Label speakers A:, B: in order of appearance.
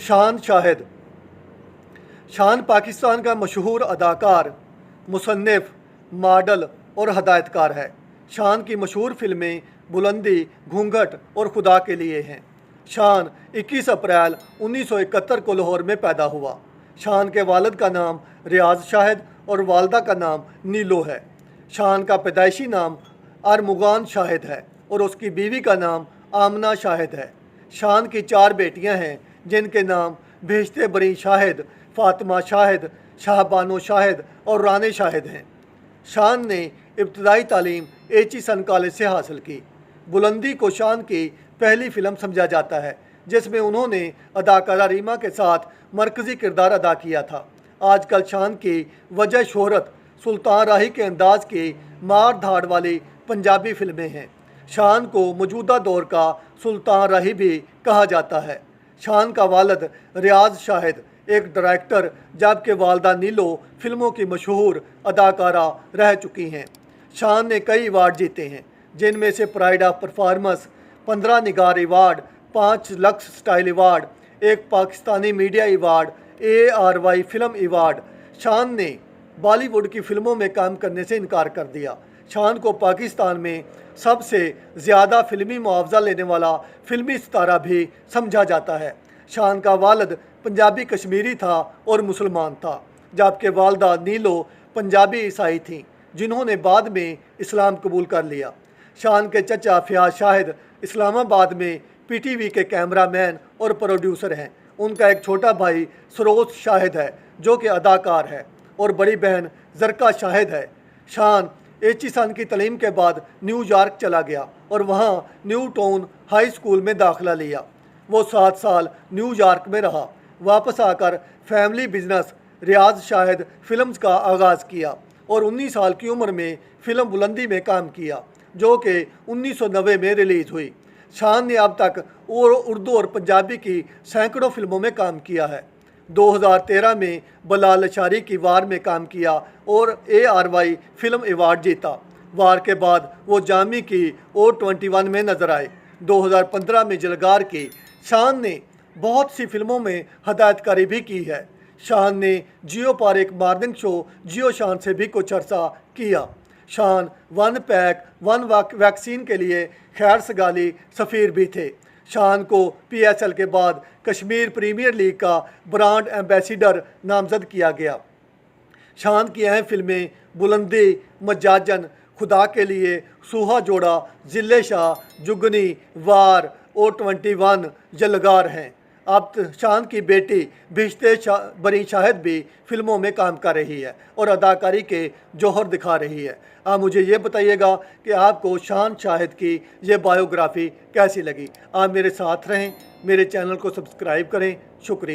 A: शान शाहिद। शान पाकिस्तान का मशहूर अदाकार, मुसन्निफ़, मॉडल और हदायतकार है। शान की मशहूर फ़िल्में बुलंदी, घूंघट और खुदा के लिए हैं। शान 21 अप्रैल 1971 को लाहौर में पैदा हुआ। शान के वालिद का नाम रियाज शाहिद और वालदा का नाम नीलो है। शान का पैदाइशी नाम अरमुगान शाहिद है और उसकी बीवी का नाम आमना शाहिद है। शान की 4 बेटियां हैं जिनके नाम बेहश्ते बरी शाहिद, फ़ातिमा शाहिद, शाहबानो शाहिद और राने शाहिद हैं। शान ने इब्तदाई तालीम एचिसन कॉलेज से हासिल की। बुलंदी को शान की पहली फ़िल्म समझा जाता है जिसमें उन्होंने अदाकारा रीमा के साथ मरकज़ी किरदार अदा किया था। आजकल शान की वजह शोहरत सुल्तान राही के अंदाज की मार धाड़ वाली पंजाबी फ़िल्में हैं। शान को मौजूदा दौर का सुल्तान राही भी कहा जाता है। शान का वालिद रियाज शाहिद एक डायरेक्टर जबकि वालदा नीलो फिल्मों की मशहूर अदाकारा रह चुकी हैं। शान ने कई अवार्ड जीते हैं जिनमें से pride of performance, 15 Nigar award, 5 Lux style award, एक Pakistani media award, ARY film award. Shan ने बॉलीवुड की फ़िल्मों में काम करने से इनकार कर दिया। शान को पाकिस्तान में सबसे ज़्यादा फ़िल्मी मुआवजा लेने वाला फ़िल्मी सितारा भी समझा जाता है। शान का वालिद पंजाबी कश्मीरी था और मुसलमान था, जबकि वालदा नीलो पंजाबी ईसाई थीं जिन्होंने बाद में इस्लाम कबूल कर लिया। शान के चचा फ़याज़ शाहिद इस्लामाबाद में PTV के कैमरामैन और प्रोड्यूसर हैं। उनका एक छोटा भाई सरोज शाहिद है जो कि अदाकार है और बड़ी बहन जरका शाहिद है। शान एचिसन की तालीम के बाद न्यूयॉर्क चला गया और वहाँ न्यू टाउन हाई स्कूल में दाखिला लिया। वो 7 साल न्यूयॉर्क में रहा। वापस आकर फैमिली बिजनेस रियाज शाहिद फिल्म्स का आगाज़ किया और 19 साल की उम्र में फ़िल्म बुलंदी में काम किया जो कि 1990 में रिलीज़ हुई। शान ने अब तक उर्दू और पंजाबी की सैकड़ों फिल्मों में काम किया है। 2013 में बलाल अशारी की वार में काम किया और ARY फिल्म अवार्ड जीता। वार के बाद वो जामी की O21 में नज़र आए। 2015 में जलगार की। शान ने बहुत सी फिल्मों में हदायतकारी भी की है। शान ने जियो पर एक मॉर्निंग शो जियो शान से भी कुछ अर्सा किया। शान 1 पैक 1 वैक्सीन के लिए खैर सगाली सफ़ीर भी थे। शान को PSL के बाद कश्मीर प्रीमियर लीग का ब्रांड एम्बेसडर नामजद किया गया। शान की अहम फिल्में बुलंदी, मजाजन, खुदा के लिए, सूहा जोड़ा, जिले शाह, जुगनी, वार, O21, जलगार हैं। अब शान की बेटी बेहश्ते बरी शाहिद भी फिल्मों में काम कर रही है और अदाकारी के जौहर दिखा रही है। आप मुझे ये बताइएगा कि आपको शान शाहिद की ये बायोग्राफ़ी कैसी लगी। आप मेरे साथ रहें, मेरे चैनल को सब्सक्राइब करें। शुक्रिया।